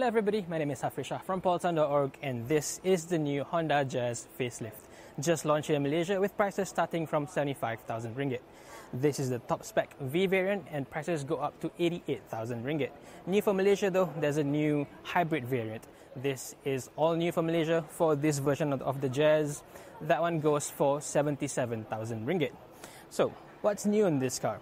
Hello everybody, my name is Hafrisha from paultown.org and this is the new Honda Jazz facelift. Just launched in Malaysia with prices starting from 75,000 ringgit. This is the top spec V variant and prices go up to 88,000 ringgit. New for Malaysia though, there's a new hybrid variant. This is all new for Malaysia for this version of the Jazz. That one goes for 77,000 ringgit. So, what's new in this car?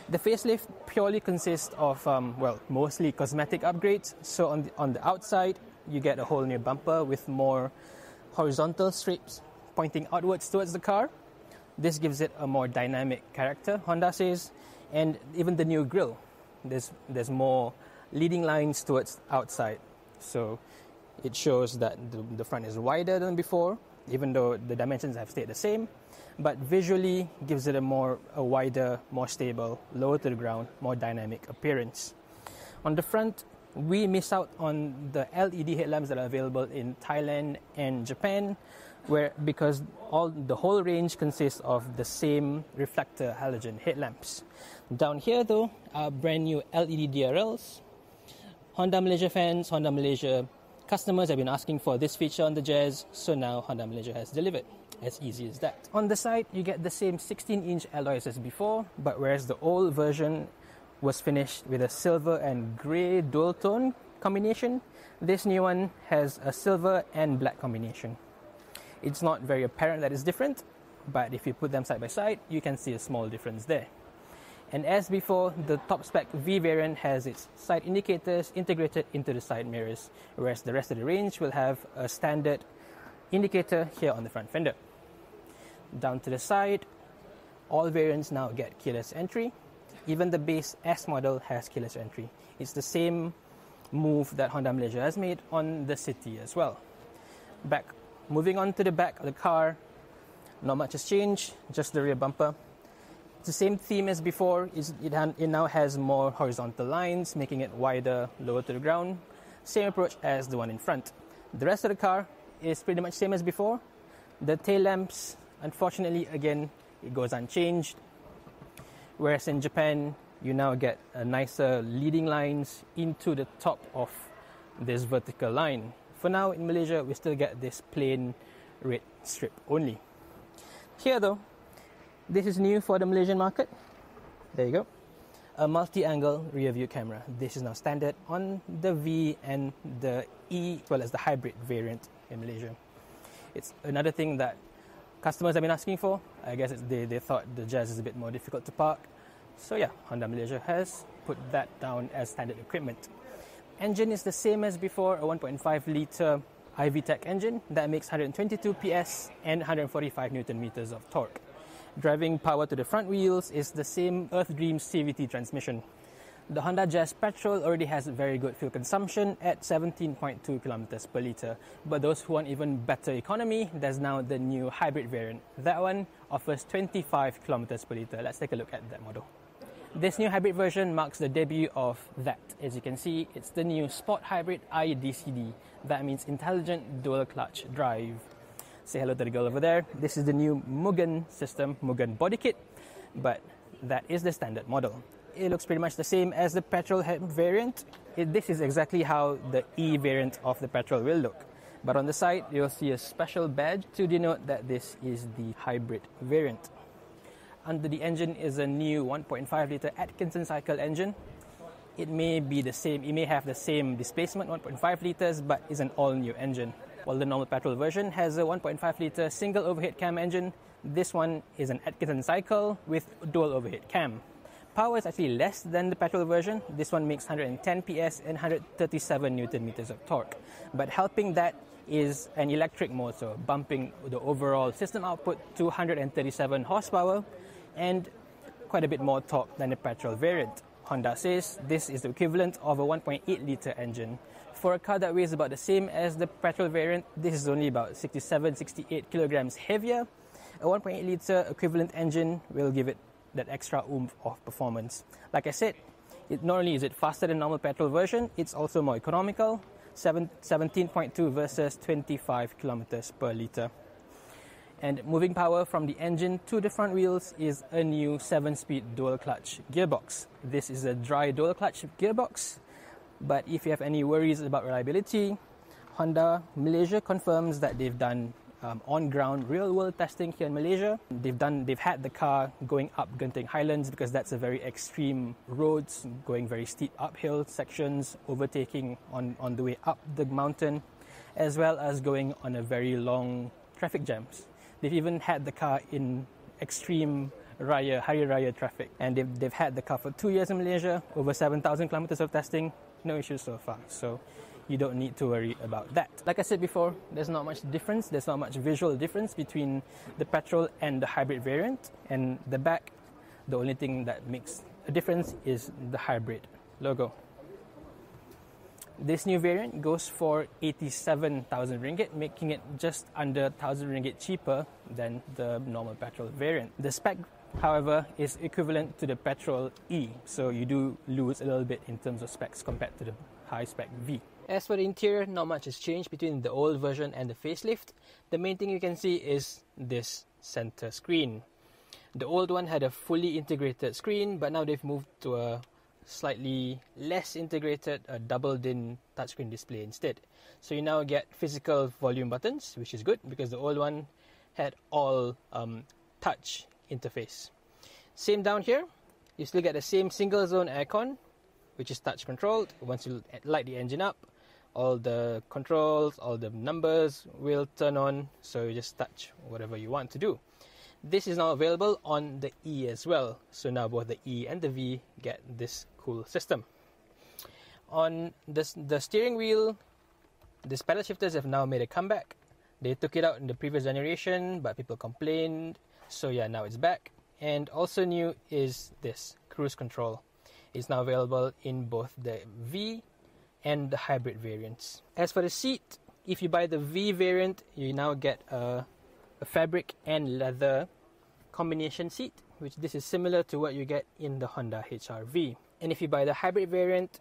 The facelift purely consists of, mostly cosmetic upgrades. So on the outside, you get a whole new bumper with more horizontal strips pointing outwards towards the car. This gives it a more dynamic character, Honda says, and even the new grille. There's more leading lines towards outside. So it shows that the front is wider than before, even though the dimensions have stayed the same. But visually gives it a wider, more stable, lower to the ground, more dynamic appearance. On the front, we miss out on the LED headlamps that are available in Thailand and Japan, because the whole range consists of the same reflector halogen headlamps. Down here though are brand new LED DRLs. Honda Malaysia fans, Honda Malaysia customers have been asking for this feature on the Jazz, so now Honda Malaysia has delivered. As easy as that. On the side, you get the same 16-inch alloys as before, but whereas the old version was finished with a silver and grey dual tone combination, this new one has a silver and black combination. It's not very apparent that it's different, but if you put them side by side, you can see a small difference there. And as before, the top spec V variant has its side indicators integrated into the side mirrors, whereas the rest of the range will have a standard indicator here on the front fender. Down to the side, all variants now get keyless entry. Even the base S model has keyless entry. It's the same move that Honda Malaysia has made on the City as well. Moving on to the back of the car, not much has changed, just the rear bumper. It's the same theme as before. It now has more horizontal lines, making it wider, lower to the ground. Same approach as the one in front. The rest of the car is pretty much same as before. The tail lamps, unfortunately, again, it goes unchanged. Whereas in Japan, you now get a nicer leading lines into the top of this vertical line. For now, in Malaysia, we still get this plain red strip only. Here though, this is new for the Malaysian market. There you go. A multi-angle rear view camera. This is now standard on the V and the E, as well as the hybrid variant in Malaysia. It's another thing that customers have been asking for. I guess they thought the Jazz is a bit more difficult to park. So yeah, Honda Malaysia has put that down as standard equipment. Engine is the same as before, a 1.5 litre iVTEC engine that makes 122 PS and 145 Newton meters of torque. Driving power to the front wheels is the same Earth Dream CVT transmission. The Honda Jazz petrol already has very good fuel consumption at 17.2 kilometers per litre. But those who want even better economy, there's now the new hybrid variant. That one offers 25 kilometers per litre. Let's take a look at that model. This new hybrid version marks the debut of that. As you can see, it's the new Sport Hybrid iDCD. That means Intelligent Dual Clutch Drive. Say hello to the girl over there. This is the new Mugen system, Mugen body kit, but that is the standard model. It looks pretty much the same as the petrol variant. This is exactly how the E variant of the petrol will look. But on the side, you'll see a special badge to denote that this is the hybrid variant. Under the engine is a new 1.5 litre Atkinson cycle engine. It may have the same displacement, 1.5 litres, but is an all-new engine. While the normal petrol version has a 1.5 litre single overhead cam engine, this one is an Atkinson cycle with dual overhead cam. Power is actually less than the petrol version. This one makes 110 PS and 137 Newton meters of torque. But helping that is an electric motor, bumping the overall system output to 137 horsepower and quite a bit more torque than the petrol variant. Honda says this is the equivalent of a 1.8 litre engine. For a car that weighs about the same as the petrol variant, this is only about 67-68 kilograms heavier. A 1.8 litre equivalent engine will give it that extra oomph of performance. Like I said, not only is it faster than normal petrol version, it's also more economical, 17.2 versus 25 kilometers per litre. And moving power from the engine to the front wheels is a new 7-speed dual clutch gearbox. This is a dry dual clutch gearbox. But if you have any worries about reliability, Honda Malaysia confirms that they've done on-ground real-world testing here in Malaysia. They've had the car going up Genting Highlands because that's a very extreme roads, going very steep uphill sections, overtaking on the way up the mountain, as well as going on a very long traffic jams. They've even had the car in extreme Hari Raya traffic, and they've had the car for 2 years in Malaysia, over 7,000 kilometers of testing, no issues so far. So you don't need to worry about that. Like I said before, there's not much difference, there's not much visual difference between the petrol and the hybrid variant. And the back, the only thing that makes a difference is the hybrid logo. This new variant goes for 87,000 ringgit, making it just under 1,000 ringgit cheaper than the normal petrol variant. The spec, however, is equivalent to the petrol E, so you do lose a little bit in terms of specs compared to the high-spec V. As for the interior, not much has changed between the old version and the facelift. The main thing you can see is this center screen. The old one had a fully integrated screen, but now they've moved to a slightly less integrated double-din touchscreen display instead. So you now get physical volume buttons, which is good because the old one had all touch interface. Same down here, you still get the same single zone aircon, which is touch controlled. Once you light the engine up, all the controls, all the numbers will turn on, so you just touch whatever you want to do. This is now available on the E as well, so now both the E and the V get this cool system. On the steering wheel, these pedal shifters have now made a comeback. They took it out in the previous generation, but people complained, so yeah, now it's back. And also new is this cruise control. It's now available in both the V and the hybrid variants. As for the seat, if you buy the V variant, you now get a fabric and leather combination seat, which this is similar to what you get in the Honda HR-V. And if you buy the hybrid variant,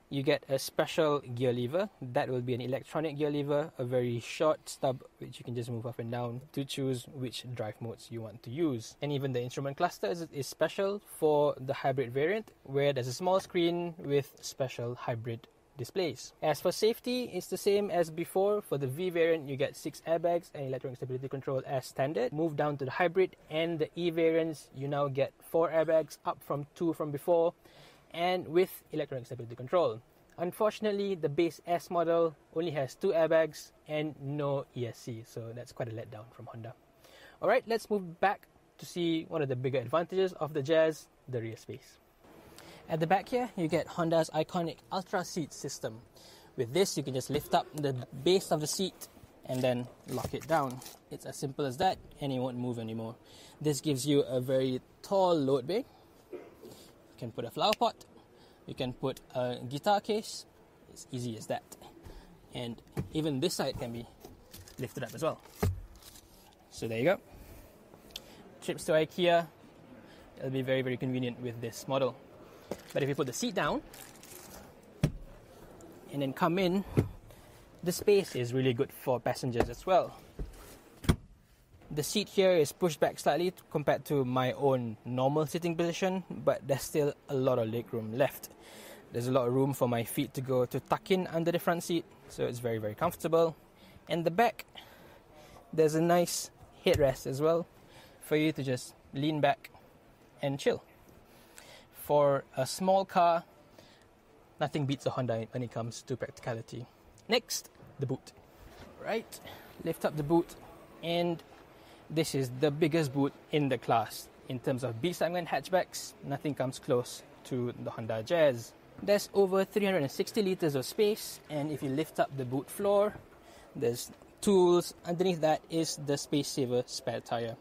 you get a special gear lever. That will be an electronic gear lever, a very short stub which you can just move up and down to choose which drive modes you want to use. And even the instrument cluster is special for the hybrid variant, where there's a small screen with special hybrid displays. As for safety, it's the same as before. For the V variant, you get 6 airbags and electronic stability control as standard. Move down to the hybrid and the E variants, you now get 4 airbags, up from 2 from before, and with electronic stability control. Unfortunately, the base S model only has 2 airbags and no ESC, so that's quite a letdown from Honda. Alright, let's move back to see one of the bigger advantages of the Jazz, the rear space. At the back here, you get Honda's iconic Ultra Seat system. With this, you can just lift up the base of the seat and then lock it down. It's as simple as that, and it won't move anymore. This gives you a very tall load bay. You can put a flower pot, you can put a guitar case, it's easy as that. And even this side can be lifted up as well. So there you go. Trips to IKEA, it'll be very, very convenient with this model. But if you put the seat down and then come in, the space is really good for passengers as well. The seat here is pushed back slightly compared to my own normal sitting position, but there's still a lot of leg room left. There's a lot of room for my feet to go to tuck in under the front seat, so it's very, very comfortable. And the back, there's a nice headrest as well for you to just lean back and chill. For a small car, nothing beats a Honda when it comes to practicality. Next, the boot. Right, lift up the boot, and this is the biggest boot in the class. In terms of B-segment hatchbacks, nothing comes close to the Honda Jazz. There's over 360 litres of space, and if you lift up the boot floor, there's tools. Underneath that is the Space Saver spare tyre.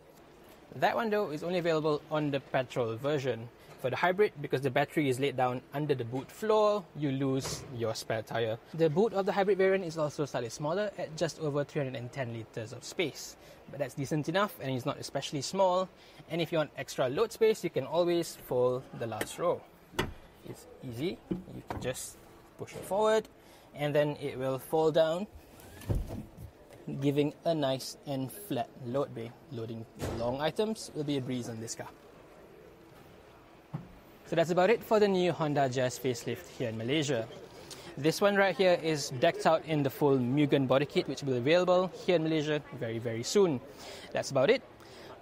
That one though is only available on the petrol version. For the hybrid, because the battery is laid down under the boot floor, you lose your spare tyre. The boot of the hybrid variant is also slightly smaller at just over 310 litres of space. But that's decent enough, and it's not especially small. And if you want extra load space, you can always fold the last row. It's easy. You can just push it forward, and then it will fold down, giving a nice and flat load bay. Loading long items will be a breeze on this car. So that's about it for the new Honda Jazz facelift here in Malaysia. This one right here is decked out in the full Mugen body kit, which will be available here in Malaysia very, very soon. That's about it.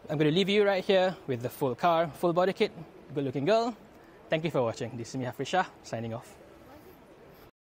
I'm going to leave you right here with the full car, full body kit, good looking girl. Thank you for watching. This is me, Hafriz Shah, signing off.